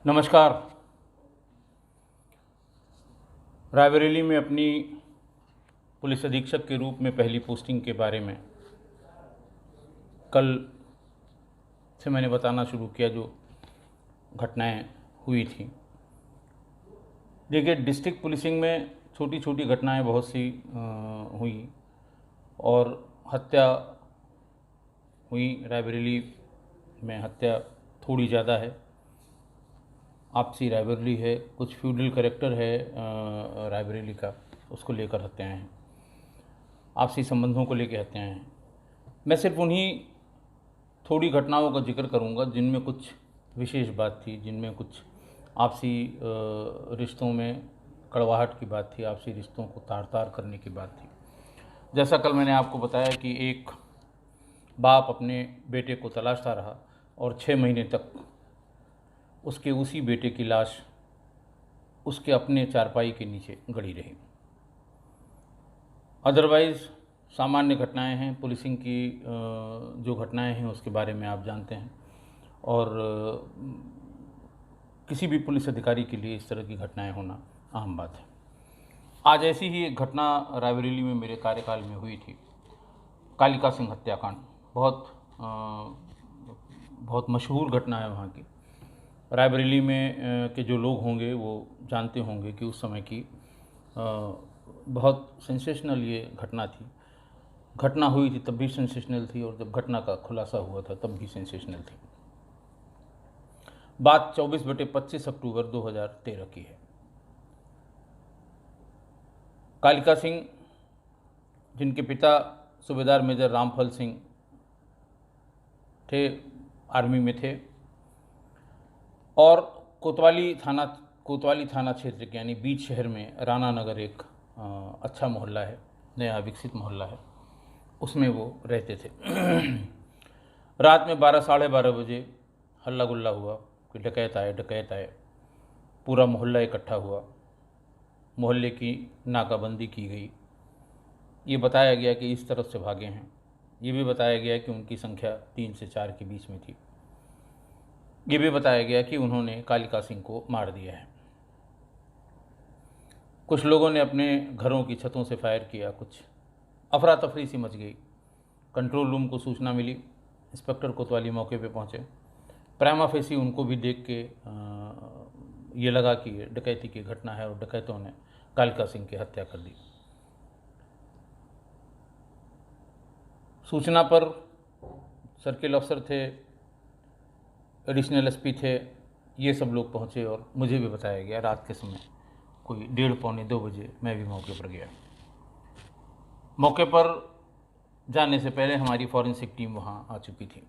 नमस्कार। रायबरेली में अपनी पुलिस अधीक्षक के रूप में पहली पोस्टिंग के बारे में कल से मैंने बताना शुरू किया जो घटनाएं हुई थी। देखिए, डिस्ट्रिक्ट पुलिसिंग में छोटी छोटी घटनाएं बहुत सी हुई और हत्या हुई। रायबरेली में हत्या थोड़ी ज़्यादा है। आपसी रायबरेली है, कुछ फ्यूडल कैरेक्टर है रायबरेली का, उसको लेकर हत्याएं हैं, आपसी संबंधों को लेकर हत्याएं हैं। मैं सिर्फ उन्हीं थोड़ी घटनाओं का जिक्र करूंगा जिनमें कुछ विशेष बात थी, जिनमें कुछ आपसी रिश्तों में कड़वाहट की बात थी, आपसी रिश्तों को तार तार करने की बात थी। जैसा कल मैंने आपको बताया कि एक बाप अपने बेटे को तलाशता रहा और 6 महीने तक उसके उसी बेटे की लाश उसके अपने चारपाई के नीचे गड़ी रही। अदरवाइज़ सामान्य घटनाएं हैं पुलिसिंग की। जो घटनाएं हैं उसके बारे में आप जानते हैं और किसी भी पुलिस अधिकारी के लिए इस तरह की घटनाएं होना आम बात है। आज ऐसी ही एक घटना रायबरेली में मेरे कार्यकाल में हुई थी, कालिका सिंह हत्याकांड। बहुत मशहूर घटना है वहाँ की। रायबरेली में के जो लोग होंगे वो जानते होंगे कि उस समय की बहुत सेंसेशनल ये घटना थी। घटना हुई थी तब भी सेंसेशनल थी और जब घटना का खुलासा हुआ था तब भी सेंसेशनल थी। बात 24/25 अक्टूबर 2013 की है। कालिका सिंह, जिनके पिता सूबेदार मेजर रामफल सिंह थे, आर्मी में थे और कोतवाली थाना क्षेत्र के यानी बीच शहर में राणा नगर एक अच्छा मोहल्ला है, नया विकसित मोहल्ला है, उसमें वो रहते थे। रात में 12 साढ़े 12 बजे हल्ला गुल्ला हुआ कि डकैत आए। पूरा मोहल्ला इकट्ठा हुआ, मोहल्ले की नाकाबंदी की गई। ये बताया गया कि इस तरफ से भागे हैं। ये भी बताया गया कि उनकी संख्या 3 से 4 के बीच में थी। ये भी बताया गया कि उन्होंने कालिका सिंह को मार दिया है। कुछ लोगों ने अपने घरों की छतों से फायर किया। कुछ अफरा तफरी सी मच गई। कंट्रोल रूम को सूचना मिली। इंस्पेक्टर कोतवाली मौके पे पहुंचे। प्राइमा फेसी उनको भी देख के ये लगा कि डकैती की घटना है और डकैतों ने कालिका सिंह की हत्या कर दी। सूचना पर सर्किल अफसर थे, एडिशनल एसपी थे, ये सब लोग पहुँचे और मुझे भी बताया गया। रात के समय कोई 1:30-2 बजे मैं भी मौके पर गया। मौके पर जाने से पहले हमारी फॉरेंसिक टीम वहाँ आ चुकी थी।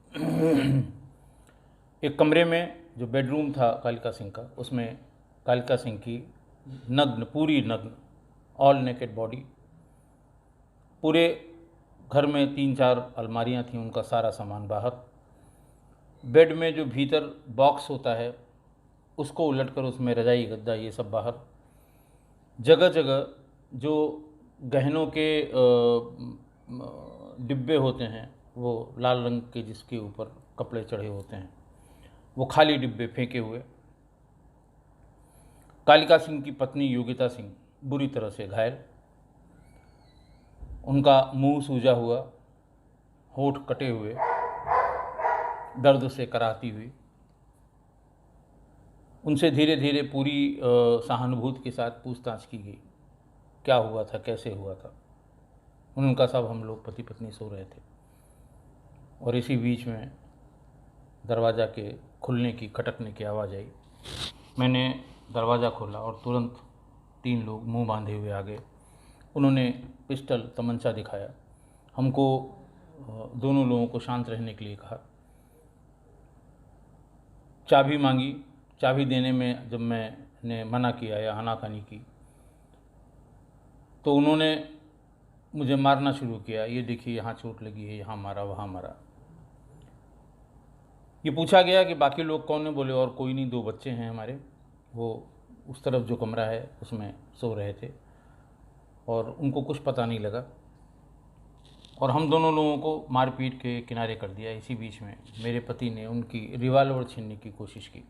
एक कमरे में जो बेडरूम था कालिका सिंह का, उसमें कालिका सिंह की पूरी नग्न ऑल नेकेड बॉडी, पूरे घर में 3-4 अलमारियाँ थीं, उनका सारा सामान बाहर। बेड में जो भीतर बॉक्स होता है उसको उलटकर उसमें रजाई गद्दा ये सब बाहर। जगह जगह जो गहनों के डिब्बे होते हैं वो लाल रंग के, जिसके ऊपर कपड़े चढ़े होते हैं, वो खाली डिब्बे फेंके हुए। कालिका सिंह की पत्नी योगिता सिंह बुरी तरह से घायल, उनका मुंह सूजा हुआ, होठ कटे हुए, दर्द से कराहती हुई। उनसे धीरे धीरे पूरी सहानुभूति के साथ पूछताछ की गई, क्या हुआ था, कैसे हुआ था। उनका सब हम लोग पति पत्नी सो रहे थे और इसी बीच में दरवाज़ा के खुलने की, खटकने की आवाज़ आई। मैंने दरवाज़ा खोला और तुरंत 3 लोग मुंह बांधे हुए आ गए। उन्होंने पिस्टल, तमंचा दिखाया। हमको दोनों लोगों को शांत रहने के लिए कहा। चाबी मांगी। चाबी देने में जब मैंने मना किया या आनाकानी की तो उन्होंने मुझे मारना शुरू किया। ये देखिए, यहाँ चोट लगी है, यहाँ मारा, वहाँ मारा। ये पूछा गया कि बाकी लोग कौन है। बोले और कोई नहीं, 2 बच्चे हैं हमारे, वो उस तरफ जो कमरा है उसमें सो रहे थे और उनको कुछ पता नहीं लगा और हम दोनों लोगों को मार पीट के किनारे कर दिया। इसी बीच में मेरे पति ने उनकी रिवॉल्वर छीनने की कोशिश की।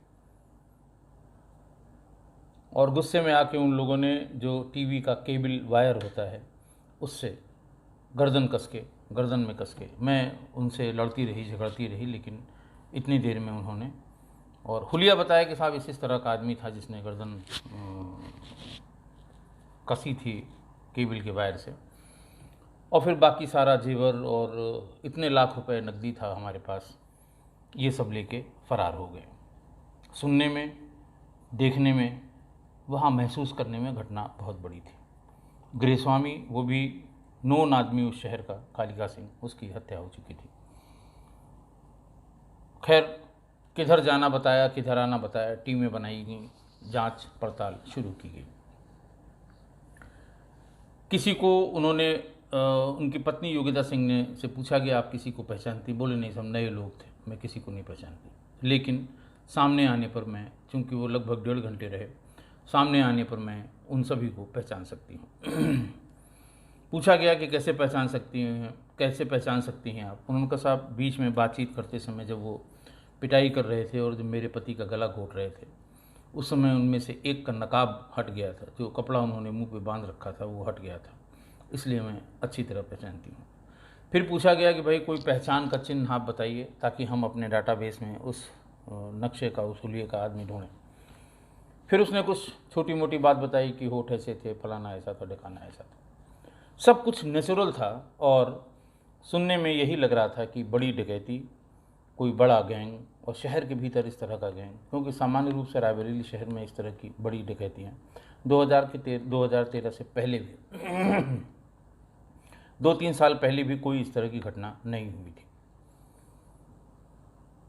और गुस्से में आके उन लोगों ने जो टीवी का केबल वायर होता है उससे गर्दन में कस के, मैं उनसे लड़ती रही, झगड़ती रही, लेकिन इतनी देर में उन्होंने, और हुलिया बताया कि साहब इस तरह का आदमी था जिसने गर्दन कसी थी केबल के वायर से, और फिर बाकी सारा जेवर और इतने लाख रुपए नकदी था हमारे पास, ये सब लेके फ़रार हो गए। सुनने में, देखने में, वहाँ महसूस करने में घटना बहुत बड़ी थी। गृहस्वामी, वो भी नोन आदमी उस शहर का, कालिका सिंह, उसकी हत्या हो चुकी थी। खैर, किधर जाना बताया, किधर आना बताया, टीमें बनाई गई, जांच पड़ताल शुरू की गई। किसी को उन्होंने उनकी पत्नी योगिता सिंह ने से पूछा कि आप किसी को पहचानती? बोले नहीं, सब नए लोग थे, मैं किसी को नहीं पहचानती। लेकिन सामने आने पर मैं, चूँकि वो लगभग 1.5 घंटे रहे, सामने आने पर मैं उन सभी को पहचान सकती हूँ। पूछा गया कि कैसे पहचान सकती हैं आप? उन्होंने कहा साहब, बीच में बातचीत करते समय जब वो पिटाई कर रहे थे और जब मेरे पति का गला घोट रहे थे, उस समय उनमें से एक का नकाब हट गया था, जो कपड़ा उन्होंने मुंह पे बांध रखा था वो हट गया था, इसलिए मैं अच्छी तरह पहचानती हूँ। फिर पूछा गया कि भाई कोई पहचान का चिन्ह आप बताइए, ताकि हम अपने डाटाबेस में उस नक्शे का, उस हुलिये का आदमी ढूंढें। फिर उसने कुछ छोटी मोटी बात बताई कि होठ ऐसे थे, फलाना ऐसा था, ढकाना ऐसा था। सब कुछ नेचुरल था और सुनने में यही लग रहा था कि बड़ी डकैती, कोई बड़ा गैंग, और शहर के भीतर इस तरह का गैंग, क्योंकि सामान्य रूप से रायबरेली शहर में इस तरह की बड़ी डकैतियाँ 2013 से पहले भी 2-3 साल पहले भी कोई इस तरह की घटना नहीं हुई थी।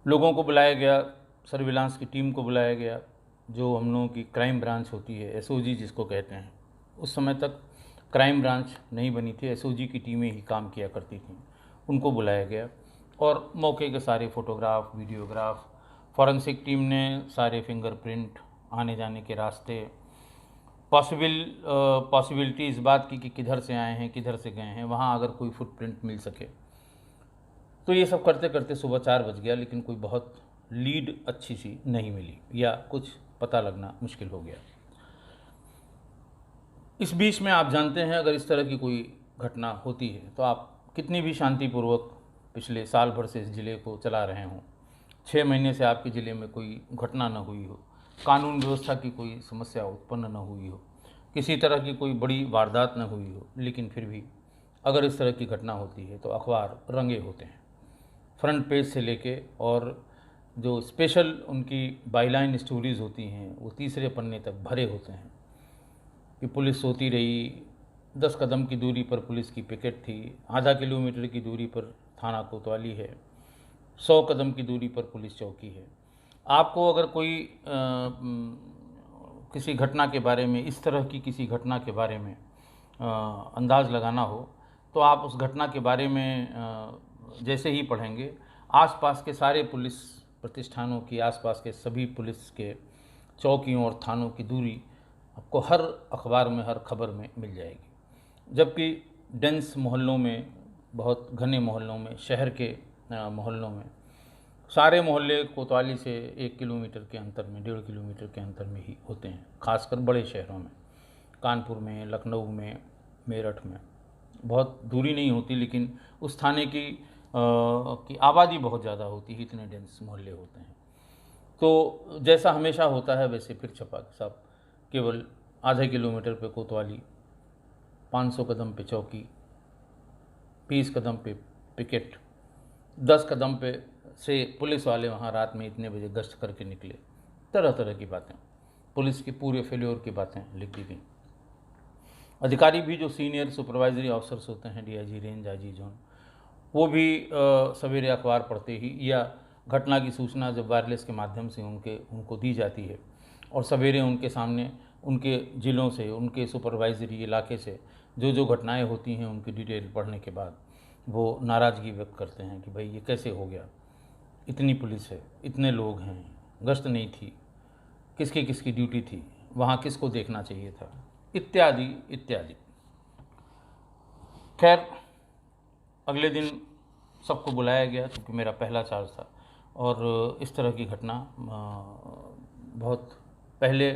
लोगों को बुलाया गया, सर्विलांस की टीम को बुलाया गया, जो हम लोगों की क्राइम ब्रांच होती है, एसओजी जिसको कहते हैं। उस समय तक क्राइम ब्रांच नहीं बनी थी, एसओजी की टीमें ही काम किया करती थीं। उनको बुलाया गया और मौके के सारे फ़ोटोग्राफ, वीडियोग्राफ, फॉरेंसिक टीम ने सारे फिंगरप्रिंट, आने जाने के रास्ते, पॉसिबिलिटी इस बात की कि किधर से आए हैं, किधर से गए हैं, वहाँ अगर कोई फुटप्रिंट मिल सके। तो ये सब करते करते सुबह 4 बज गया, लेकिन कोई बहुत लीड अच्छी सी नहीं मिली, या कुछ पता लगना मुश्किल हो गया। इस बीच में आप जानते हैं, अगर इस तरह की कोई घटना होती है तो आप कितनी भी शांतिपूर्वक पिछले साल भर से इस ज़िले को चला रहे हों, 6 महीने से आपके ज़िले में कोई घटना न हुई हो, कानून व्यवस्था की कोई समस्या उत्पन्न न हुई हो, किसी तरह की कोई बड़ी वारदात न हुई हो, लेकिन फिर भी अगर इस तरह की घटना होती है तो अखबार रंगे होते हैं, फ्रंट पेज से लेके, और जो स्पेशल उनकी बाईलाइन स्टोरीज़ होती हैं वो तीसरे पन्ने तक भरे होते हैं कि पुलिस सोती रही, 10 कदम की दूरी पर पुलिस की पिकेट थी, आधा किलोमीटर की दूरी पर थाना कोतवाली है, 100 कदम की दूरी पर पुलिस चौकी है। आपको अगर कोई किसी घटना के बारे में, इस तरह की किसी घटना के बारे में अंदाज़ लगाना हो, तो आप उस घटना के बारे में जैसे ही पढ़ेंगे, आसपास के सारे पुलिस प्रतिष्ठानों की, आसपास के सभी पुलिस के चौकियों और थानों की दूरी आपको हर अखबार में, हर खबर में मिल जाएगी। जबकि डेंस मोहल्लों में, बहुत घने मोहल्लों में, शहर के मोहल्लों में, सारे मोहल्ले कोतवाली से 1 किलोमीटर के अंतर में, 1.5 किलोमीटर के अंतर में ही होते हैं, खासकर बड़े शहरों में, कानपुर में, लखनऊ में, मेरठ में बहुत दूरी नहीं होती, लेकिन उस थाने की आबादी बहुत ज़्यादा होती है, इतने डेंस मोहल्ले होते हैं। तो जैसा हमेशा होता है वैसे फिर छपा साहब, केवल आधे किलोमीटर पे कोतवाली, 500 कदम पे चौकी, 20 कदम पे पिकेट, 10 कदम पे से पुलिस वाले वहाँ रात में इतने बजे गश्त करके निकले। तरह तरह की बातें, पुलिस के पूरे फेल्योर की बातें लिख दी गई। अधिकारी भी जो सीनियर सुपरवाइजरी ऑफिसर्स होते हैं, डीआईजी रेंज, आईजी जोन, वो भी सवेरे अखबार पढ़ते ही, या घटना की सूचना जब वायरलेस के माध्यम से उनको दी जाती है और सवेरे उनके सामने, उनके ज़िलों से, उनके सुपरवाइजरी इलाके से जो घटनाएं होती हैं उनकी डिटेल पढ़ने के बाद वो नाराज़गी व्यक्त करते हैं कि भाई ये कैसे हो गया, इतनी पुलिस है, इतने लोग हैं, गश्त नहीं थी, किसकी किसकी ड्यूटी थी, वहाँ किसको देखना चाहिए था, इत्यादि इत्यादि। खैर, अगले दिन सबको बुलाया गया, क्योंकि मेरा पहला चार्ज था, और इस तरह की घटना बहुत पहले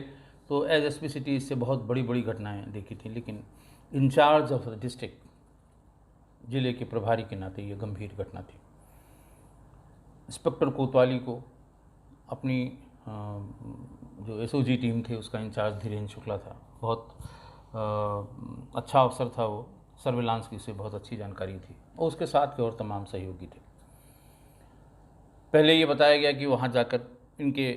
तो एज एसपी सिटी इससे बहुत बड़ी बड़ी घटनाएं देखी थी, लेकिन इंचार्ज ऑफ द डिस्ट्रिक्ट, जिले के प्रभारी के नाते ये गंभीर घटना थी। इंस्पेक्टर कोतवाली को अपनी जो एसओजी टीम थे उसका इंचार्ज धीरेन्द्र शुक्ला था, बहुत अच्छा अफसर था वो, सर्विलांस की उसे बहुत अच्छी जानकारी थी और उसके साथ के और तमाम सहयोगी थे। पहले ये बताया गया कि वहाँ जाकर इनके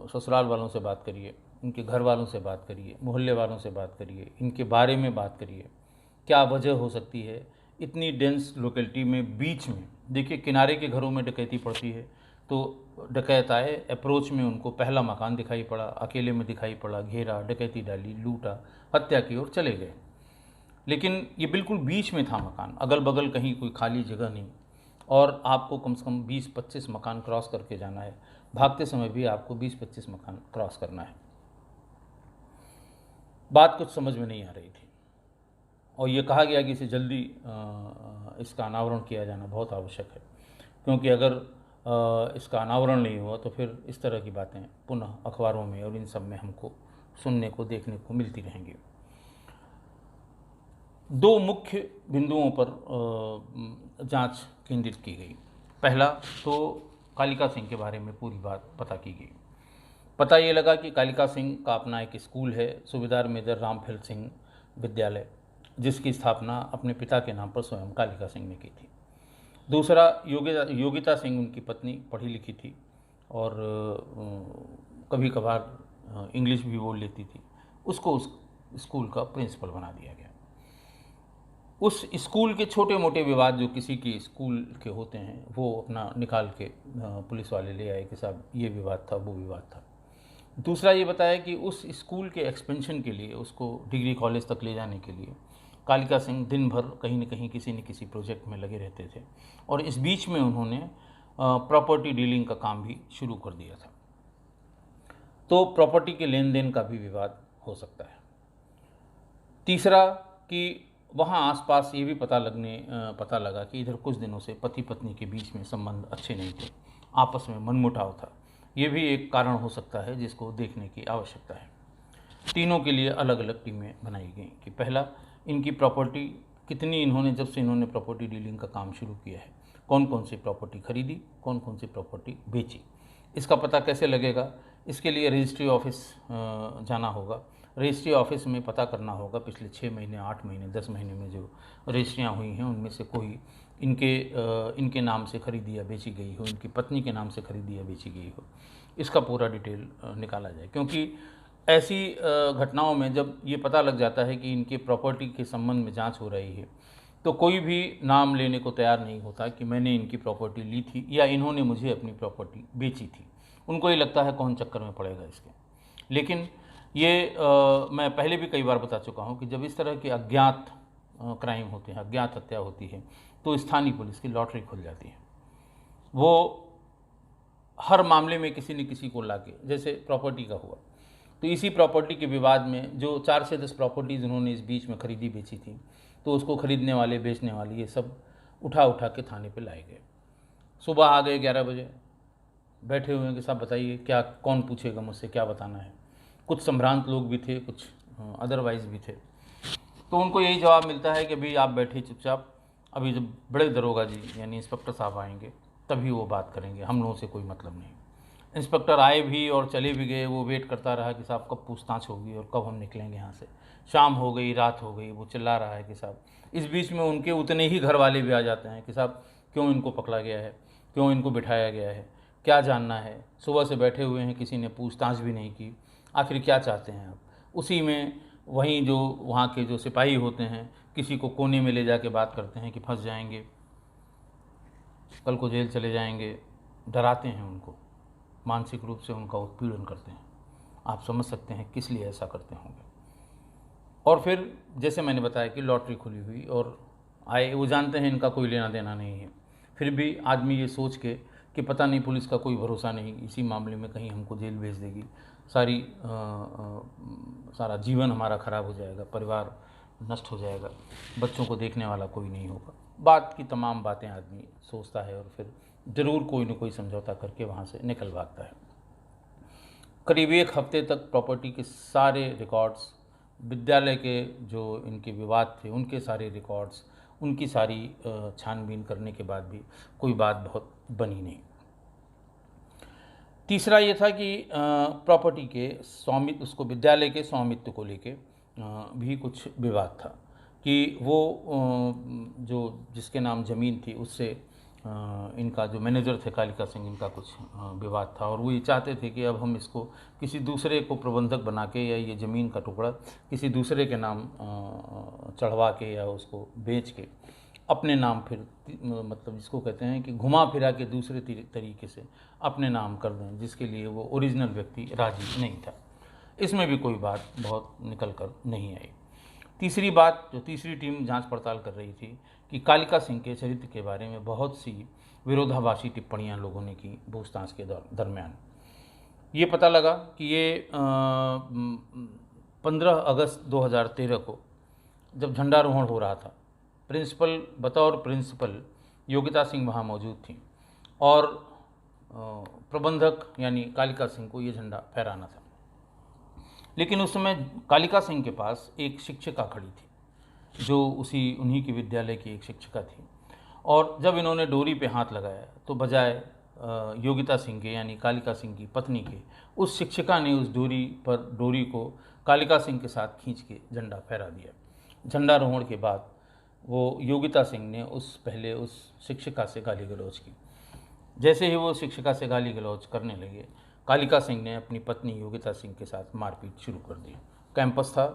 ससुराल वालों से बात करिए, इनके घर वालों से बात करिए, मोहल्ले वालों से बात करिए, इनके बारे में बात करिए, क्या वजह हो सकती है इतनी डेंस लोकेलिटी में, बीच में। देखिए किनारे के घरों में डकैती पड़ती है तो डकैत आए, अप्रोच में उनको पहला मकान दिखाई पड़ा, अकेले में दिखाई पड़ा, घेरा, डकैती डाली, लूटा, हत्या की और चले गए। लेकिन ये बिल्कुल बीच में था मकान, अगल बगल कहीं कोई खाली जगह नहीं, और आपको कम से कम 20-25 मकान क्रॉस करके जाना है, भागते समय भी आपको 20-25 मकान क्रॉस करना है। बात कुछ समझ में नहीं आ रही थी और ये कहा गया कि इसे जल्दी इसका अनावरण किया जाना बहुत आवश्यक है, क्योंकि अगर इसका अनावरण नहीं हुआ तो फिर इस तरह की बातें पुनः अखबारों में और इन सब में हमको सुनने को, देखने को मिलती रहेंगी। दो मुख्य बिंदुओं पर जांच केंद्रित की गई। पहला तो कालिका सिंह के बारे में पूरी बात पता की गई। पता ये लगा कि कालिका सिंह का अपना एक स्कूल है, सूबेदार मेजर रामफल सिंह विद्यालय, जिसकी स्थापना अपने पिता के नाम पर स्वयं कालिका सिंह ने की थी। दूसरा, योगिता सिंह उनकी पत्नी पढ़ी लिखी थी और कभी कभार इंग्लिश भी बोल लेती थी, उसको उस स्कूल का प्रिंसिपल बना दिया गया। उस स्कूल के छोटे मोटे विवाद जो किसी के स्कूल के होते हैं वो अपना निकाल के पुलिस वाले ले आए कि साहब ये विवाद था, वो विवाद था। दूसरा ये बताया कि उस स्कूल के एक्सपेंशन के लिए, उसको डिग्री कॉलेज तक ले जाने के लिए कालिका सिंह दिन भर कहीं न किसी प्रोजेक्ट में लगे रहते थे और इस बीच में उन्होंने प्रॉपर्टी डीलिंग का काम भी शुरू कर दिया था। तो प्रॉपर्टी के लेन देन का भी विवाद हो सकता है। तीसरा कि वहाँ आसपास ये भी पता लगा कि इधर कुछ दिनों से पति पत्नी के बीच में संबंध अच्छे नहीं थे, आपस में मनमुटाव था। ये भी एक कारण हो सकता है जिसको देखने की आवश्यकता है। तीनों के लिए अलग अलग टीमें बनाई गई कि पहला, इनकी प्रॉपर्टी कितनी इन्होंने, जब से इन्होंने प्रॉपर्टी डीलिंग का काम शुरू किया है, कौन कौन सी प्रॉपर्टी खरीदी, कौन कौन सी प्रॉपर्टी बेची, इसका पता कैसे लगेगा। इसके लिए रजिस्ट्री ऑफिस जाना होगा। रजिस्ट्री ऑफिस में पता करना होगा पिछले 6 महीने, 8 महीने, 10 महीने में जो रजिस्ट्रियाँ हुई हैं उनमें से कोई इनके नाम से खरीदी या बेची गई हो, इनकी पत्नी के नाम से खरीदी या बेची गई हो, इसका पूरा डिटेल निकाला जाए। क्योंकि ऐसी घटनाओं में जब ये पता लग जाता है कि इनके प्रॉपर्टी के संबंध में जांच हो रही है तो कोई भी नाम लेने को तैयार नहीं होता कि मैंने इनकी प्रॉपर्टी ली थी या इन्होंने मुझे अपनी प्रॉपर्टी बेची थी। उनको ये लगता है कौन चक्कर में पड़ेगा इसके। लेकिन ये मैं पहले भी कई बार बता चुका हूँ कि जब इस तरह के अज्ञात क्राइम होते हैं, अज्ञात हत्या होती है, तो स्थानीय पुलिस की लॉटरी खुल जाती है। वो हर मामले में किसी न किसी को लाके, जैसे प्रॉपर्टी का हुआ तो इसी प्रॉपर्टी के विवाद में जो 4 से 10 प्रॉपर्टीज़ उन्होंने इस बीच में खरीदी बेची थी, तो उसको खरीदने वाले, बेचने वाले, ये सब उठा के थाने पे लाए गए। सुबह आ गए 11 बजे, बैठे हुए हैं कि साहब बताइए क्या, कौन पूछेगा मुझसे, क्या बताना है। कुछ संभ्रांत लोग भी थे, कुछ अदरवाइज़ भी थे। तो उनको यही जवाब मिलता है कि भाई आप बैठे चुपचाप, अभी जब बड़े दरोगा जी यानी इंस्पेक्टर साहब आएंगे तभी वो बात करेंगे, हम लोगों से कोई मतलब नहीं। इंस्पेक्टर आए भी और चले भी गए, वो वेट करता रहा कि साहब कब पूछताछ होगी और कब हम निकलेंगे यहाँ से। शाम हो गई, रात हो गई, वो चिल्ला रहा है कि साहब। इस बीच में उनके उतने ही घर वाले भी आ जाते हैं कि साहब क्यों इनको पकड़ा गया है, क्यों इनको बिठाया गया है, क्या जानना है। सुबह से बैठे हुए हैं, किसी ने पूछताछ भी नहीं की, आखिर क्या चाहते हैं आप। उसी में वहीं जो वहाँ के जो सिपाही होते हैं किसी को कोने में ले जाके बात करते हैं कि फंस जाएंगे, कल को जेल चले जाएंगे, डराते हैं उनको, मानसिक रूप से उनका उत्पीड़न करते हैं। आप समझ सकते हैं किस लिए ऐसा करते होंगे। और फिर जैसे मैंने बताया कि लॉटरी खुली हुई और आए, वो जानते हैं इनका कोई लेना देना नहीं है, फिर भी आदमी ये सोच के कि पता नहीं पुलिस का कोई भरोसा नहीं, इसी मामले में कहीं हमको जेल भेज देगी, सारा जीवन हमारा ख़राब हो जाएगा, परिवार नष्ट हो जाएगा, बच्चों को देखने वाला कोई नहीं होगा। बात की तमाम बातें आदमी सोचता है और फिर ज़रूर कोई न कोई समझौता करके वहाँ से निकल भागता है। करीब एक हफ्ते तक प्रॉपर्टी के सारे रिकॉर्ड्स, विद्यालय के जो इनके विवाद थे उनके सारे रिकॉर्ड्स, उनकी सारी छानबीन करने के बाद भी कोई बात बहुत बनी नहीं। तीसरा ये था कि प्रॉपर्टी के स्वामित्व, उसको विद्यालय के स्वामित्व को लेके भी कुछ विवाद था कि वो जो जिसके नाम ज़मीन थी उससे इनका जो मैनेजर थे कालिका सिंह, इनका कुछ विवाद था और वो ये चाहते थे कि अब हम इसको किसी दूसरे को प्रबंधक बना के या ये ज़मीन का टुकड़ा किसी दूसरे के नाम चढ़वा के या उसको बेच के अपने नाम फिर मतलब जिसको कहते हैं कि घुमा फिरा के दूसरे तरीके से अपने नाम कर दें, जिसके लिए वो ओरिजिनल व्यक्ति राजी नहीं था। इसमें भी कोई बात बहुत निकल कर नहीं आई। तीसरी बात जो तीसरी टीम जांच पड़ताल कर रही थी कि कालिका सिंह के चरित्र के बारे में बहुत सी विरोधाभासी टिप्पणियां लोगों ने की पूछताछ के दरमियान। ये पता लगा कि ये 15 अगस्त 2013 को जब झंडारोहण हो रहा था, बतौर प्रिंसिपल योगिता सिंह वहाँ मौजूद थी और प्रबंधक यानी कालिका सिंह को ये झंडा फहराना था। लेकिन उस समय कालिका सिंह के पास एक शिक्षिका खड़ी थी जो उन्हीं की विद्यालय की एक शिक्षिका थी और जब इन्होंने डोरी पे हाथ लगाया तो बजाय योगिता सिंह के यानी कालिका सिंह की पत्नी के, उस शिक्षिका ने उस डोरी को कालिका सिंह के साथ खींच के झंडा फहरा दिया। झंडारोहण के बाद वो योगिता सिंह ने पहले उस शिक्षिका से गाली गलौज की। जैसे ही वो शिक्षिका से गाली गलौज करने लगे, कालिका सिंह ने अपनी पत्नी योगिता सिंह के साथ मारपीट शुरू कर दी। कैंपस था,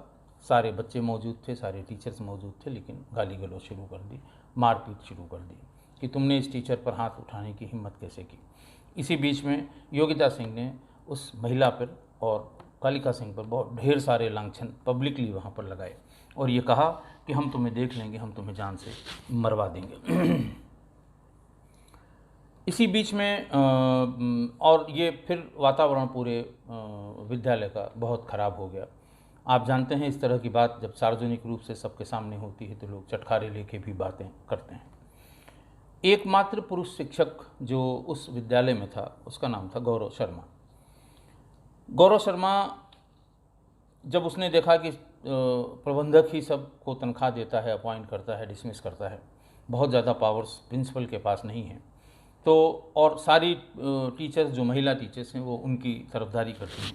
सारे बच्चे मौजूद थे, सारे टीचर्स मौजूद थे, लेकिन गाली गलौज शुरू कर दी, मारपीट शुरू कर दी कि तुमने इस टीचर पर हाथ उठाने की हिम्मत कैसे की। इसी बीच में योगिता सिंह ने उस महिला पर और कालिका सिंह पर बहुत ढेर सारे लांछन पब्लिकली वहाँ पर लगाए और ये कहा कि हम तुम्हें देख लेंगे, हम तुम्हें जान से मरवा देंगे। इसी बीच में और ये फिर वातावरण पूरे विद्यालय का बहुत ख़राब हो गया। आप जानते हैं इस तरह की बात जब सार्वजनिक रूप से सबके सामने होती है तो लोग चटखारे लेके भी बातें करते हैं। एकमात्र पुरुष शिक्षक जो उस विद्यालय में था उसका नाम था गौरव शर्मा। गौरव शर्मा जब उसने देखा कि प्रबंधक ही सबको तनख्वाह देता है, अपॉइंट करता है, डिसमिस करता है, बहुत ज़्यादा पावर्स प्रिंसिपल के पास नहीं है, तो और सारी टीचर्स जो महिला टीचर्स हैं वो उनकी तरफदारी करती हैं।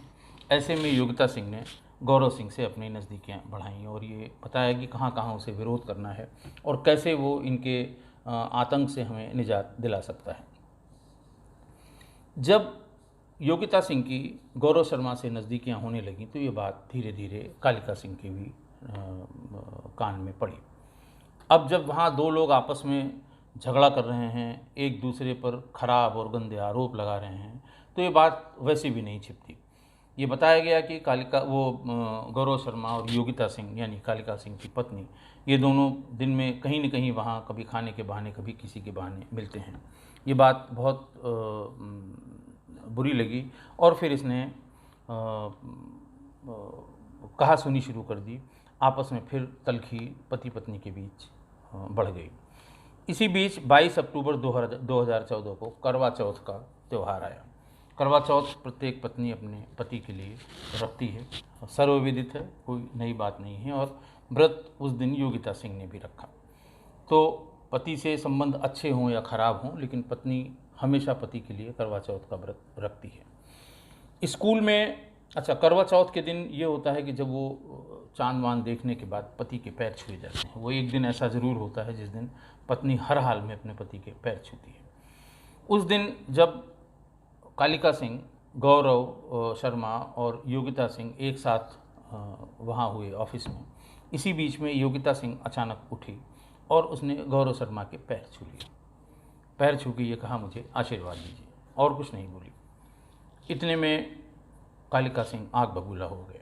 ऐसे में योगिता सिंह ने गौरव सिंह से अपनी नज़दीकियाँ बढ़ाईं और ये बताया कि कहाँ कहाँ उसे विरोध करना है और कैसे वो इनके आतंक से हमें निजात दिला सकता है। जब योगिता सिंह की गौरव शर्मा से नज़दीकियाँ होने लगीं तो ये बात धीरे धीरे कालिका सिंह के भी कान में पड़ी। अब जब वहाँ दो लोग आपस में झगड़ा कर रहे हैं, एक दूसरे पर खराब और गंदे आरोप लगा रहे हैं, तो ये बात वैसे भी नहीं छिपती। ये बताया गया कि गौरव शर्मा और योगिता सिंह यानी कालिका सिंह की पत्नी, ये दोनों दिन में कहीं न कहीं वहाँ कभी खाने के बहाने कभी किसी के बहाने मिलते हैं। ये बात बहुत बुरी लगी और फिर इसने कहा सुनी शुरू कर दी। आपस में फिर तलखी पति पत्नी के बीच बढ़ गई। इसी बीच 22 अक्टूबर 2014 को करवा चौथ का त्यौहार आया। करवा चौथ प्रत्येक पत्नी अपने पति के लिए रखती है, सर्वविदित है, कोई नई बात नहीं है और व्रत उस दिन योगिता सिंह ने भी रखा। तो पति से संबंध अच्छे हों या ख़राब हों, लेकिन पत्नी हमेशा पति के लिए करवा चौथ का व्रत रखती है। स्कूल में करवा चौथ के दिन ये होता है कि जब वो चांद वांद देखने के बाद पति के पैर छुए जाते हैं। वो एक दिन ऐसा ज़रूर होता है जिस दिन पत्नी हर हाल में अपने पति के पैर छूती है। उस दिन जब कालिका सिंह, गौरव शर्मा और योगिता सिंह एक साथ वहाँ हुए ऑफिस में, इसी बीच में योगिता सिंह अचानक उठी और उसने गौरव शर्मा के पैर छू लिए। पैर छू के ये कहा, मुझे आशीर्वाद दीजिए, और कुछ नहीं बोली। इतने में कालिका सिंह आग बबूला हो गए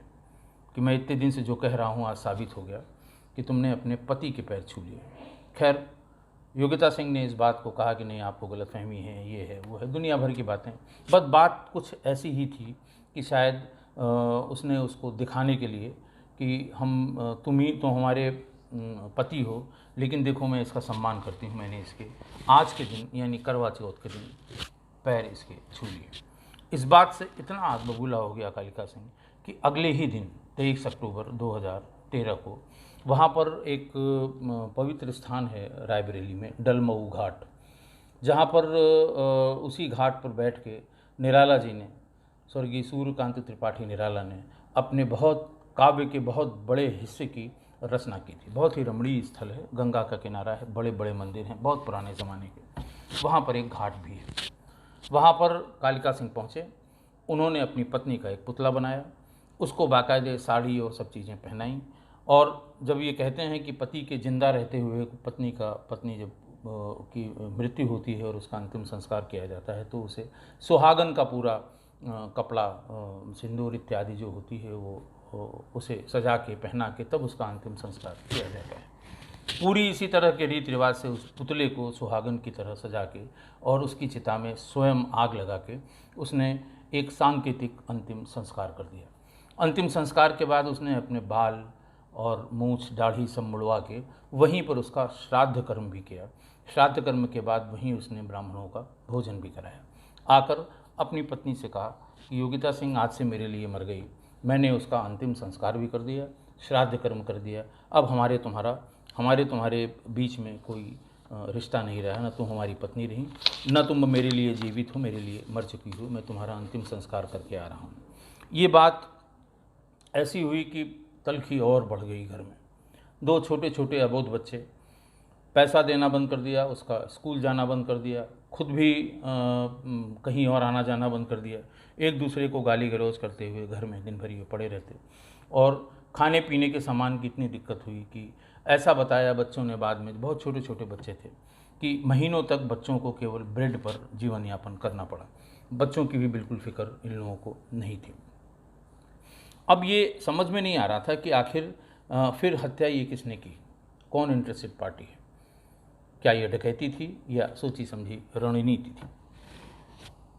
कि मैं इतने दिन से जो कह रहा हूँ आज साबित हो गया कि तुमने अपने पति के पैर छू लिए। खैर, योगिता सिंह ने इस बात को कहा कि नहीं, आपको गलतफहमी है, ये है वो है, दुनिया भर की बातें। बस बात कुछ ऐसी ही थी कि शायद उसने उसको दिखाने के लिए कि तुम ही तो हमारे पति हो, लेकिन देखो मैं इसका सम्मान करती हूँ, मैंने इसके आज के दिन यानी करवा चौथ के दिन पैर इसके छू लिए। इस बात से इतना आग बबूला हो गया कालिका सिंह कि अगले ही दिन 23 अक्टूबर 2013 को वहाँ पर एक पवित्र स्थान है रायबरेली में, डलमऊ घाट, जहाँ पर उसी घाट पर बैठ के निराला जी ने, स्वर्गीय सूर्यकांत त्रिपाठी निराला ने अपने बहुत काव्य के बहुत बड़े हिस्से की रचना की थी। बहुत ही रमणीय स्थल है, गंगा का किनारा है, बड़े बड़े मंदिर हैं, बहुत पुराने ज़माने के। वहाँ पर एक घाट भी है। वहाँ पर कालिका सिंह पहुँचे। उन्होंने अपनी पत्नी का एक पुतला बनाया, उसको बाकायदे साड़ी और सब चीज़ें पहनाई। और जब ये कहते हैं कि पति के जिंदा रहते हुए पत्नी जब की मृत्यु होती है और उसका अंतिम संस्कार किया जाता है, तो उसे सुहागन का पूरा कपड़ा, सिंदूर इत्यादि जो होती है वो उसे सजा के पहना के तब उसका अंतिम संस्कार किया जाता है। पूरी इसी तरह के रीति रिवाज से उस पुतले को सुहागन की तरह सजा के और उसकी चिता में स्वयं आग लगा के उसने एक सांकेतिक अंतिम संस्कार कर दिया। अंतिम संस्कार के बाद उसने अपने बाल और मूछ दाढ़ी सब मुड़वा के वहीं पर उसका श्राद्ध कर्म भी किया। श्राद्ध कर्म के बाद वहीं उसने ब्राह्मणों का भोजन भी कराया। आकर अपनी पत्नी से कहा कि योगिता सिंह आज से मेरे लिए मर गई, मैंने उसका अंतिम संस्कार भी कर दिया, श्राद्ध कर्म कर दिया, अब हमारे तुम्हारे बीच में कोई रिश्ता नहीं रहा, न तुम हमारी पत्नी रही, न तुम मेरे लिए जीवित हो, मेरे लिए मर चुकी हो, मैं तुम्हारा अंतिम संस्कार करके आ रहा हूँ। ये बात ऐसी हुई कि तलखी और बढ़ गई घर में। दो छोटे छोटे अबोध बच्चे, पैसा देना बंद कर दिया, उसका स्कूल जाना बंद कर दिया, खुद भी कहीं और आना जाना बंद कर दिया, एक दूसरे को गाली गलौज करते हुए घर में दिन भर ये पड़े रहते। और खाने पीने के सामान की इतनी दिक्कत हुई कि ऐसा बताया बच्चों ने बाद में, बहुत छोटे छोटे बच्चे थे, कि महीनों तक बच्चों को केवल ब्रेड पर जीवन यापन करना पड़ा। बच्चों की भी बिल्कुल फिक्र इन लोगों को नहीं थी। अब ये समझ में नहीं आ रहा था कि आखिर फिर हत्या ये किसने की, कौन इंटरेस्टेड पार्टी है, क्या ये डकैती थी या सोची समझी रणनीति थी।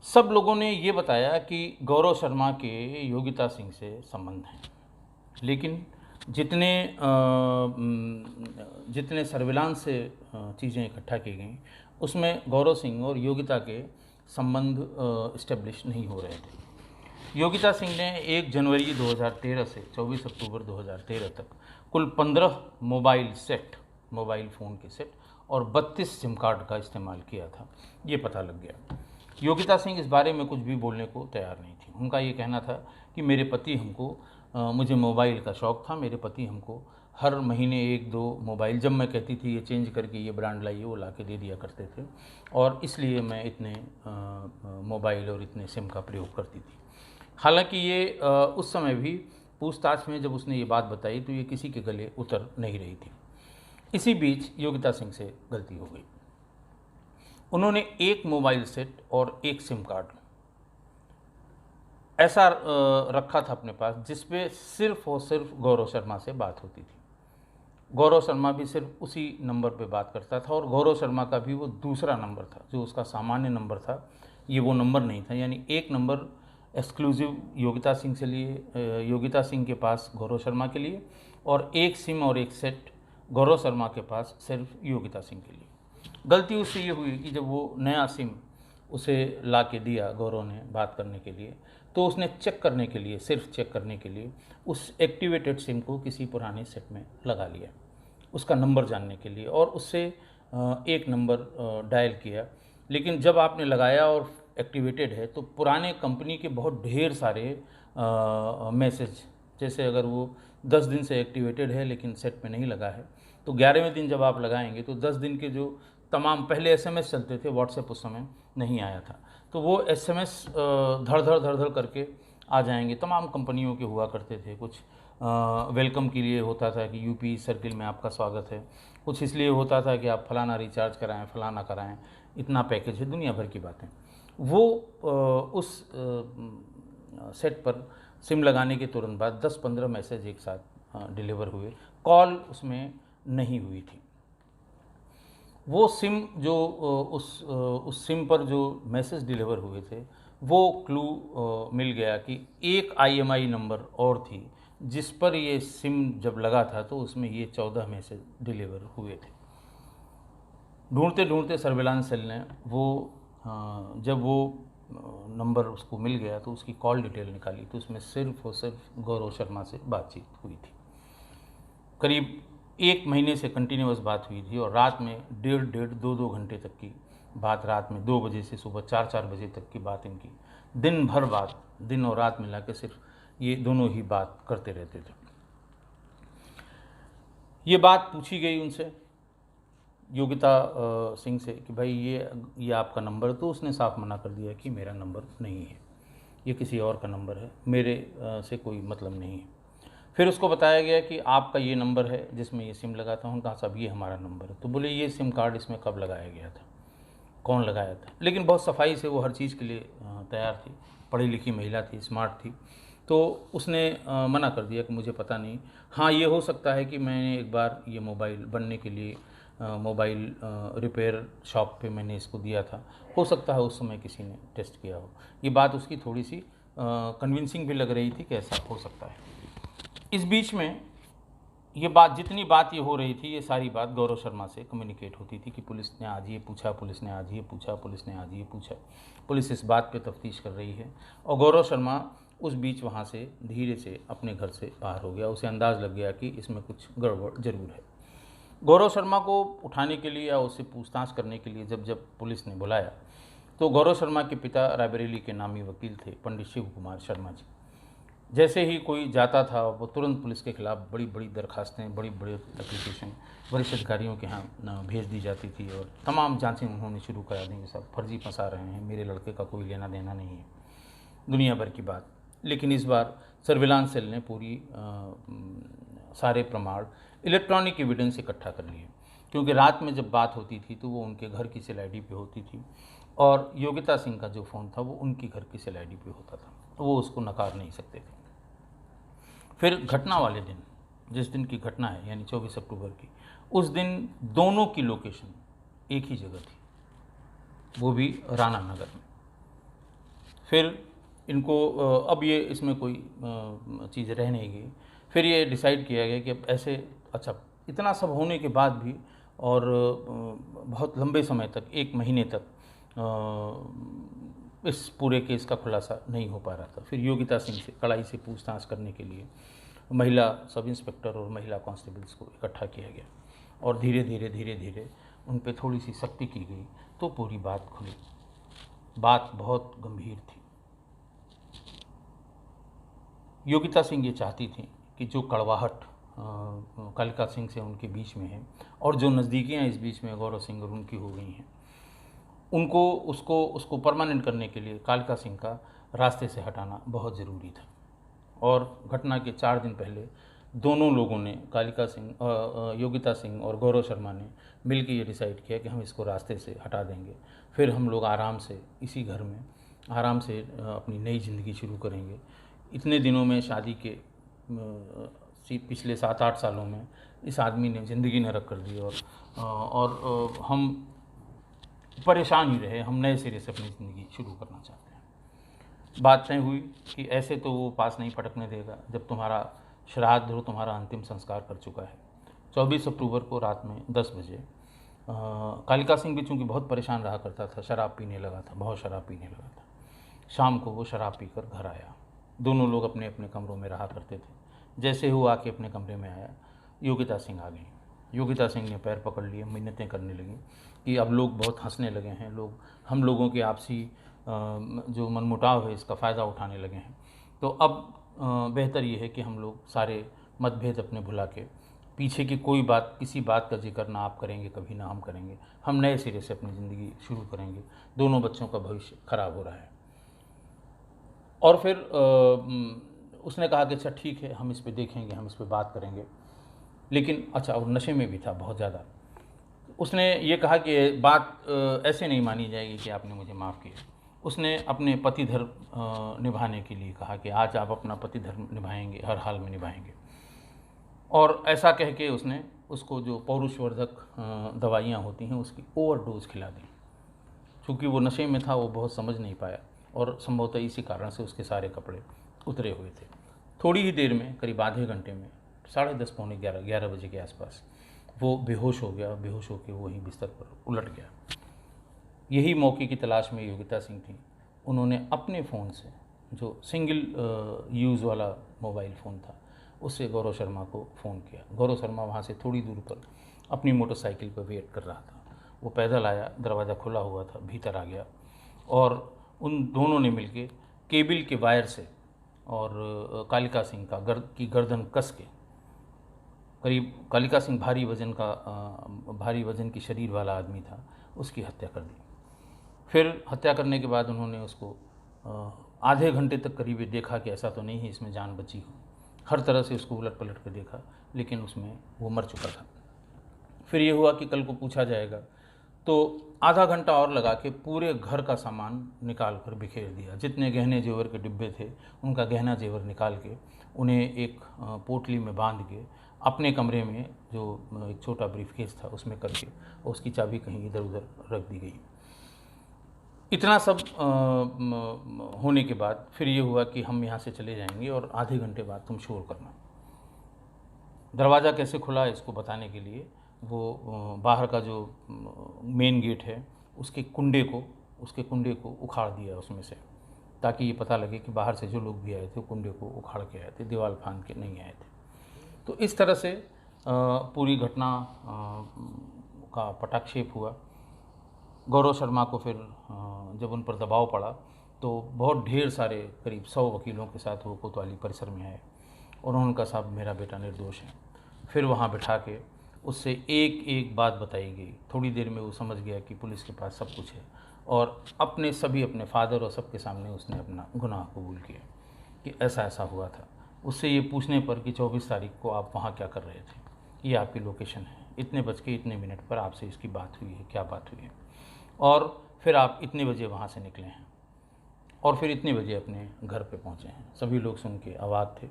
सब लोगों ने ये बताया कि गौरव शर्मा के योगिता सिंह से संबंध हैं, लेकिन जितने सर्विलांस से चीज़ें इकट्ठा की गई उसमें गौरव सिंह और योगिता के संबंध इस्टेब्लिश नहीं हो रहे थे। योगिता सिंह ने 1 जनवरी 2013 से 24 अक्टूबर 2013 तक कुल 15 मोबाइल फ़ोन के सेट और 32 सिम कार्ड का इस्तेमाल किया था, ये पता लग गया। योगिता सिंह इस बारे में कुछ भी बोलने को तैयार नहीं थी। उनका ये कहना था कि मेरे पति मुझे मोबाइल का शौक़ था, मेरे पति हमको हर महीने 1-2 मोबाइल, जब मैं कहती थी ये चेंज करके ये ब्रांड लाइए, वो ला के दे दिया करते थे, और इसलिए मैं इतने मोबाइल और इतने सिम का प्रयोग करती थी। हालांकि ये उस समय भी पूछताछ में जब उसने ये बात बताई तो ये किसी के गले उतर नहीं रही थी। इसी बीच योगिता सिंह से गलती हो गई। उन्होंने एक मोबाइल सेट और एक सिम कार्ड ऐसा रखा था अपने पास जिसपे सिर्फ और सिर्फ गौरव शर्मा से बात होती थी। गौरव शर्मा भी सिर्फ उसी नंबर पे बात करता था, और गौरव शर्मा का भी वो दूसरा नंबर था, जो उसका सामान्य नंबर था, ये वो नंबर नहीं था। यानी एक नंबर एक्सक्लूसिव योगिता सिंह से लिए, योगिता सिंह के पास गौरव शर्मा के लिए, और एक सिम और एक सेट गौरव शर्मा के पास सिर्फ योगिता सिंह के लिए। गलती उससे ये हुई कि जब वो नया सिम उसे ला के दिया गौरव ने बात करने के लिए, तो उसने चेक करने के लिए, सिर्फ चेक करने के लिए उस एक्टिवेटेड सिम को किसी पुराने सेट में लगा लिया, उसका नंबर जानने के लिए, और उससे एक नंबर डायल किया। लेकिन जब आपने लगाया और एक्टिवेटेड है तो पुराने कंपनी के बहुत ढेर सारे मैसेज, जैसे अगर वो 10 दिन से एक्टिवेटेड है लेकिन सेट में नहीं लगा है, तो 11वें दिन जब आप लगाएंगे तो 10 दिन के जो तमाम, पहले SMS चलते थे, व्हाट्सएप उस समय नहीं आया था, तो वो SMS धड़ धड़ करके आ जाएंगे। तमाम कंपनियों के हुआ करते थे। कुछ वेलकम के लिए होता था कि यूपी सर्किल में आपका स्वागत है, कुछ इसलिए होता था कि आप फलाना रिचार्ज कराएं, फलाना कराएं, इतना पैकेज है, दुनिया भर की बातें। वो उस सेट पर सिम लगाने के तुरंत बाद 10-15 मैसेज एक साथ डिलीवर हुए, कॉल उसमें नहीं हुई थी। वो सिम जो उस सिम पर जो मैसेज डिलीवर हुए थे, वो क्लू मिल गया कि एक IMI नंबर और थी जिस पर ये सिम जब लगा था तो उसमें ये 14 मैसेज डिलीवर हुए थे। ढूंढते ढूंढते सर्विलांस सेल ने जब वो नंबर उसको मिल गया तो उसकी कॉल डिटेल निकाली तो उसमें सिर्फ और सिर्फ गौरव शर्मा से बातचीत हुई थी। करीब 1 महीने से कंटिन्यूअस बात हुई थी और रात में 1.5 2 घंटे तक की बात, रात में 2 बजे से सुबह 4 बजे तक की बात इनकी, दिन भर बात, दिन और रात मिला के सिर्फ ये दोनों ही बात करते रहते थे। ये बात पूछी गई उनसे योगिता सिंह से कि भाई ये आपका नंबर, तो उसने साफ मना कर दिया कि मेरा नंबर नहीं है, ये किसी और का नंबर है, मेरे से कोई मतलब नहीं है। फिर उसको बताया गया कि आपका ये नंबर है जिसमें ये सिम लगाता हूँ, कहा साहब ये हमारा नंबर है। तो बोले ये सिम कार्ड इसमें कब लगाया गया था, कौन लगाया था। लेकिन बहुत सफाई से वो हर चीज़ के लिए तैयार थी, पढ़ी लिखी महिला थी, स्मार्ट थी। तो उसने मना कर दिया कि मुझे पता नहीं। हाँ, ये हो सकता है कि मैंने एक बार ये मोबाइल बनने के लिए मोबाइल रिपेयर शॉप पे मैंने इसको दिया था, हो सकता है उस समय किसी ने टेस्ट किया हो। ये बात उसकी थोड़ी सी कन्विंसिंग भी लग रही थी कि ऐसा हो सकता है। इस बीच में ये बात, जितनी बात ये हो रही थी, ये सारी बात गौरव शर्मा से कम्युनिकेट होती थी कि पुलिस ने आज ये पूछा, पुलिस ने आज ये पूछा, पुलिस ने आज ये पूछा, पुलिस इस बात पे तफ्तीश कर रही है। और गौरव शर्मा उस बीच वहाँ से धीरे से अपने घर से बाहर हो गया। उसे अंदाज़ लग गया कि इसमें कुछ गड़बड़ ज़रूर है। गौरव शर्मा को उठाने के लिए या उससे पूछताछ करने के लिए जब पुलिस ने बुलाया तो गौरव शर्मा के पिता रायबरेली के नामी वकील थे पंडित शिव कुमार शर्मा जी। जैसे ही कोई जाता था वो तुरंत पुलिस के खिलाफ बड़ी बड़ी दरखास्तें, बड़ी बड़ी एप्लीकेशन वरिष्ठ अधिकारियों के यहाँ भेज दी जाती थी और तमाम जांचें उन्होंने शुरू करा दी। सब फर्जी फंसा रहे हैं, मेरे लड़के का कोई लेना देना नहीं है, दुनिया भर की बात। लेकिन इस बार सर्विलांस सेल ने पूरी सारे प्रमाण, इलेक्ट्रॉनिक एविडेंस इकट्ठा कर लिए, क्योंकि रात में जब बात होती थी तो वो उनके घर की सेल आईडी पे होती थी और योगिता सिंह का जो फ़ोन था वो उनकी घर की सेल आईडी पे होता था, वो उसको नकार नहीं सकते थे। फिर घटना वाले दिन, जिस दिन की घटना है यानी 24 अक्टूबर की, उस दिन दोनों की लोकेशन एक ही जगह थी, वो भी राणा नगर में। फिर इनको अब ये इसमें कोई चीज़ रह नहीं गई। फिर ये डिसाइड किया गया कि अब ऐसे, अच्छा इतना सब होने के बाद भी और बहुत लंबे समय तक, 1 महीने तक इस पूरे केस का खुलासा नहीं हो पा रहा था। फिर योगिता सिंह से कड़ाई से पूछताछ करने के लिए महिला सब इंस्पेक्टर और महिला कांस्टेबल्स को इकट्ठा किया गया और धीरे धीरे उन पर थोड़ी सी सख्ती की गई तो पूरी बात खुली। बात बहुत गंभीर थी। योगिता सिंह ये चाहती थी कि जो कड़वाहट कालिका सिंह से उनके बीच में है और जो नज़दीकियाँ इस बीच में गौरव सिंह और उनकी हो गई हैं, उनको उसको परमानेंट करने के लिए कालिका सिंह का रास्ते से हटाना बहुत ज़रूरी था। और घटना के 4 दिन पहले दोनों लोगों ने, कालिका सिंह, योगिता सिंह और गौरव शर्मा ने मिलकर ये डिसाइड किया कि हम इसको रास्ते से हटा देंगे। फिर हम लोग आराम से इसी घर में आराम से अपनी नई ज़िंदगी शुरू करेंगे। इतने दिनों में शादी के पिछले 7-8 सालों में इस आदमी ने ज़िंदगी नरक कर दी और हम परेशान ही रहे। हम नए सिरे से अपनी ज़िंदगी शुरू करना चाहते हैं। बात तय हुई कि ऐसे तो वो पास नहीं पटकने देगा जब तुम्हारा श्राद्ध हो, तुम्हारा अंतिम संस्कार कर चुका है। 24 अक्टूबर को रात में 10 बजे कालिका सिंह भी चूँकि बहुत परेशान रहा करता था, शराब पीने लगा था, बहुत शराब पीने लगा था। शाम को वो शराब पीकर घर आया। दोनों लोग अपने अपने कमरों में रहा करते थे। जैसे ही वो आके अपने कमरे में आया, योगिता सिंह आ गई। योगिता सिंह ने पैर पकड़ लिए, मिन्नतें करने लगी कि अब लोग बहुत हंसने लगे हैं, लोग हम लोगों के आपसी जो मनमुटाव है इसका फ़ायदा उठाने लगे हैं। तो अब बेहतर ये है कि हम लोग सारे मतभेद अपने भुला के, पीछे की कोई बात, किसी बात का जिक्र ना आप करेंगे, कभी ना हम करेंगे, हम नए सिरे से अपनी ज़िंदगी शुरू करेंगे। दोनों बच्चों का भविष्य खराब हो रहा है। और फिर उसने कहा कि अच्छा ठीक है, हम इस पे देखेंगे, हम इस पे बात करेंगे। लेकिन अच्छा, और नशे में भी था बहुत ज़्यादा। उसने ये कहा कि बात ऐसे नहीं मानी जाएगी कि आपने मुझे माफ़ किया। उसने अपने पति धर्म निभाने के लिए कहा कि आज आप अपना पति धर्म निभाएंगे, हर हाल में निभाएंगे। और ऐसा कह के उसने उसको जो पौरुषवर्धक दवाइयाँ होती हैं उसकी ओवरडोज खिला दी। चूँकि वो नशे में था, वो बहुत समझ नहीं पाया और संभवतः इसी कारण से उसके सारे कपड़े उतरे हुए थे। थोड़ी ही देर में, करीब आधे घंटे में, 10:30 पौने 11 बजे के आसपास वो बेहोश हो गया। बेहोश होकर वो वहीं बिस्तर पर उलट गया। यही मौके की तलाश में योगिता सिंह थी। उन्होंने अपने फ़ोन से, जो सिंगल यूज़ वाला मोबाइल फ़ोन था, उससे गौरव शर्मा को फ़ोन किया। गौरव शर्मा वहाँ से थोड़ी दूर पर अपनी मोटरसाइकिल पर वेट कर रहा था। वो पैदल आया, दरवाज़ा खुला हुआ था, भीतर आ गया और उन दोनों ने मिलके केबल के वायर से और कालिका सिंह की गर्दन कस के, करीब कालिका सिंह भारी वज़न की शरीर वाला आदमी था, उसकी हत्या कर दी। फिर हत्या करने के बाद उन्होंने उसको आधे घंटे तक करीब देखा कि ऐसा तो नहीं है इसमें जान बची हो। हर तरह से उसको उलट पलट कर देखा, लेकिन उसमें वो मर चुका था। फिर ये हुआ कि कल को पूछा जाएगा, तो आधा घंटा और लगा के पूरे घर का सामान निकाल कर बिखेर दिया। जितने गहने जेवर के डिब्बे थे, उनका गहना जेवर निकाल के उन्हें एक पोटली में बांध के अपने कमरे में, जो एक छोटा ब्रीफकेस था, उसमें करके उसकी चाबी कहीं इधर उधर रख दी गई। इतना सब होने के बाद फिर ये हुआ कि हम यहाँ से चले जाएंगे और आधे घंटे बाद तुम शोर करना। दरवाज़ा कैसे खुला इसको बताने के लिए वो बाहर का जो मेन गेट है उसके कुंडे को उखाड़ दिया उसमें से, ताकि ये पता लगे कि बाहर से जो लोग भी आए थे कुंडे को उखाड़ के आए थे, दीवार फांद के नहीं आए थे। तो इस तरह से पूरी घटना का पटाक्षेप हुआ। गौरव शर्मा को फिर जब उन पर दबाव पड़ा तो बहुत ढेर सारे करीब 100 वकीलों के साथ वो कोतवाली परिसर में आए और उन्होंने कहा साहब मेरा बेटा निर्दोष है। फिर वहाँ बिठा के उससे एक एक बात बताई गई। थोड़ी देर में वो समझ गया कि पुलिस के पास सब कुछ है और अपने फादर और सबके सामने उसने अपना गुनाह कबूल किया कि ऐसा ऐसा हुआ था। उससे ये पूछने पर कि 24 तारीख को आप वहाँ क्या कर रहे थे, ये आपकी लोकेशन है, इतने बज के इतने मिनट पर आपसे इसकी बात हुई है, क्या बात हुई है, और फिर आप इतने बजे वहाँ से निकले हैं और फिर इतने बजे अपने घर पे पहुँचे हैं। सभी लोग सुन के अवाक थे।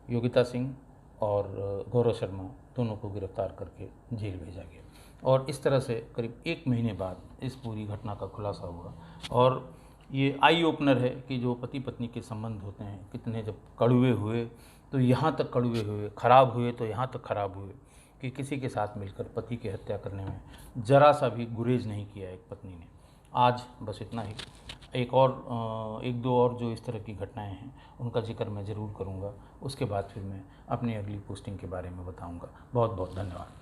योगिता सिंह और गौरव शर्मा दोनों को गिरफ्तार करके जेल भेजा गया और इस तरह से करीब 1 महीने बाद इस पूरी घटना का खुलासा हुआ। और ये आई ओपनर है कि जो पति पत्नी के संबंध होते हैं कितने जब कड़वे हुए तो यहाँ तक कड़वे हुए, ख़राब हुए तो यहाँ तक ख़राब हुए कि किसी के साथ मिलकर पति की हत्या करने में ज़रा सा भी गुरेज नहीं किया एक पत्नी ने। आज बस इतना ही। एक दो और जो इस तरह की घटनाएं हैं उनका जिक्र मैं ज़रूर करूंगा। उसके बाद फिर मैं अपनी अगली पोस्टिंग के बारे में बताऊंगा। बहुत बहुत धन्यवाद।